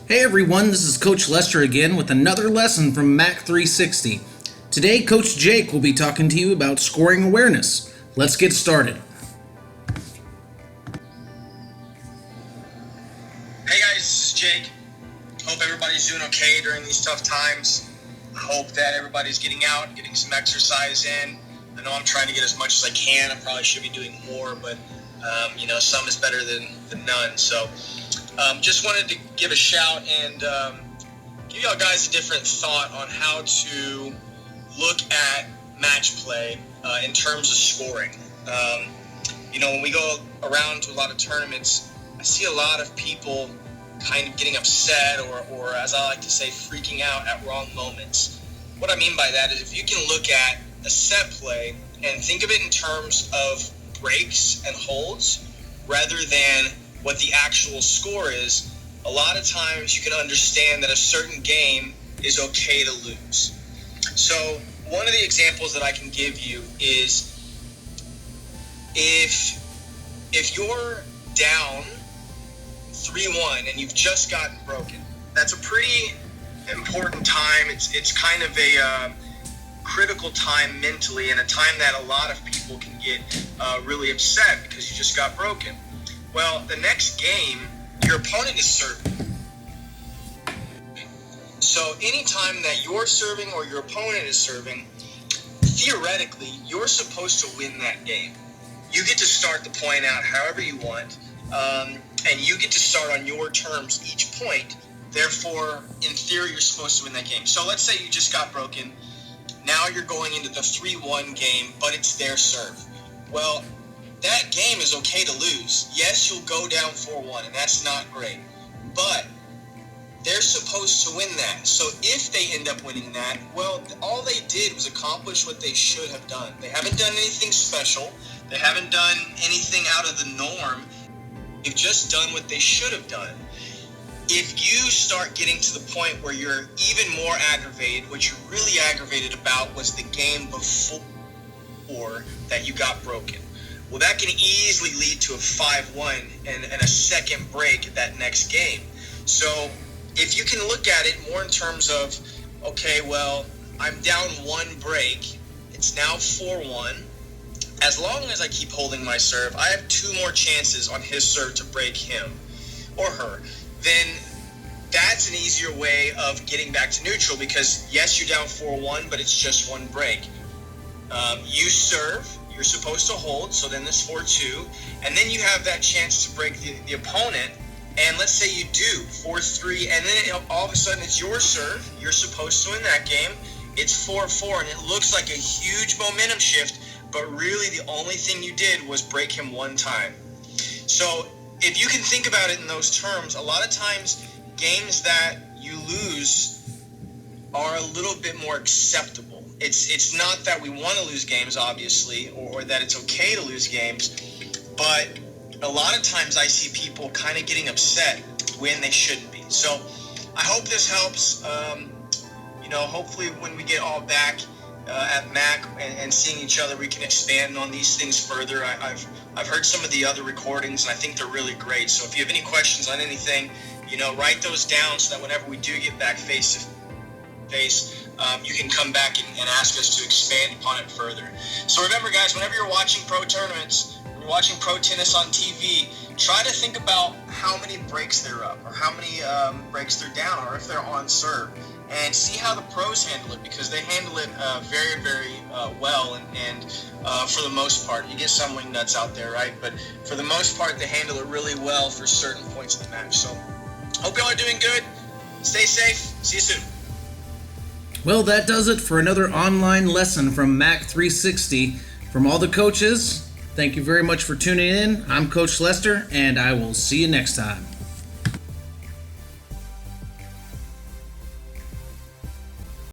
Hey everyone, this is Coach Lester again with another lesson from Mac 360. Today, Coach Jake will be talking to you about scoring awareness. Let's get started. Hey guys, this is Jake. Hope everybody's doing okay during these tough times. I hope that everybody's getting out, getting some exercise in. I know I'm trying to get as much as I can. I probably should be doing more, but some is better than none. So just wanted to give a shout and give y'all guys a different thought on how to look at match play in terms of scoring. When we go around to a lot of tournaments, I see a lot of people kind of getting upset or as I like to say, freaking out at wrong moments. What I mean by that is if you can look at a set play and think of it in terms of breaks and holds rather than what the actual score is, a lot of times you can understand that a certain game is okay to lose. So one of the examples that I can give you is if you're down 3-1 and you've just gotten broken, that's a pretty important time. It's kind of a critical time mentally and a time that a lot of people can get really upset because you just got broken. Well, the next game, your opponent is serving. So anytime that you're serving or your opponent is serving, theoretically, you're supposed to win that game. You get to start the point out however you want, and you get to start on your terms each point. Therefore, in theory, you're supposed to win that game. So let's say you just got broken. Now you're going into the 3-1 game, but it's their serve. Well, that game is okay to lose. Yes, you'll go down 4-1, and that's not great. But they're supposed to win that. So if they end up winning that, well, all they did was accomplish what they should have done. They haven't done anything special. They haven't done anything out of the norm. They've just done what they should have done. If you start getting to the point where you're even more aggravated, what you're really aggravated about was the game before that you got broken. Well, that can easily lead to a 5-1 and a second break that next game. So if you can look at it more in terms of, okay, well, I'm down one break. It's now 4-1. As long as I keep holding my serve, I have two more chances on his serve to break him or her. Then that's an easier way of getting back to neutral because, yes, you're down 4-1, but it's just one break. You serve, you're supposed to hold, so then there's 4-2, and then you have that chance to break the opponent, and let's say you do 4-3, and then all of a sudden it's your serve, you're supposed to win that game, it's 4-4, and it looks like a huge momentum shift, but really the only thing you did was break him one time. So if you can think about it in those terms, a lot of times games that you lose are a little bit more acceptable. It's not that we want to lose games, obviously, or that it's okay to lose games, but a lot of times I see people kind of getting upset when they shouldn't be. So I hope this helps. Hopefully when we get all back at MAC and seeing each other, we can expand on these things further. I've heard some of the other recordings, and I think they're really great. So if you have any questions on anything, write those down so that whenever we do get back face to face, you can come back and ask us to expand upon it further. So remember, guys, whenever you're watching pro tournaments, you're watching pro tennis on TV, try to think about how many breaks they're up or how many breaks they're down or if they're on serve. And see how the pros handle it because they handle it very, very well. And for the most part, you get some wing nuts out there, right? But for the most part, they handle it really well for certain points of the match. So hope y'all are doing good. Stay safe. See you soon. Well, that does it for another online lesson from Mac 360. From all the coaches, thank you very much for tuning in. I'm Coach Lester, and I will see you next time.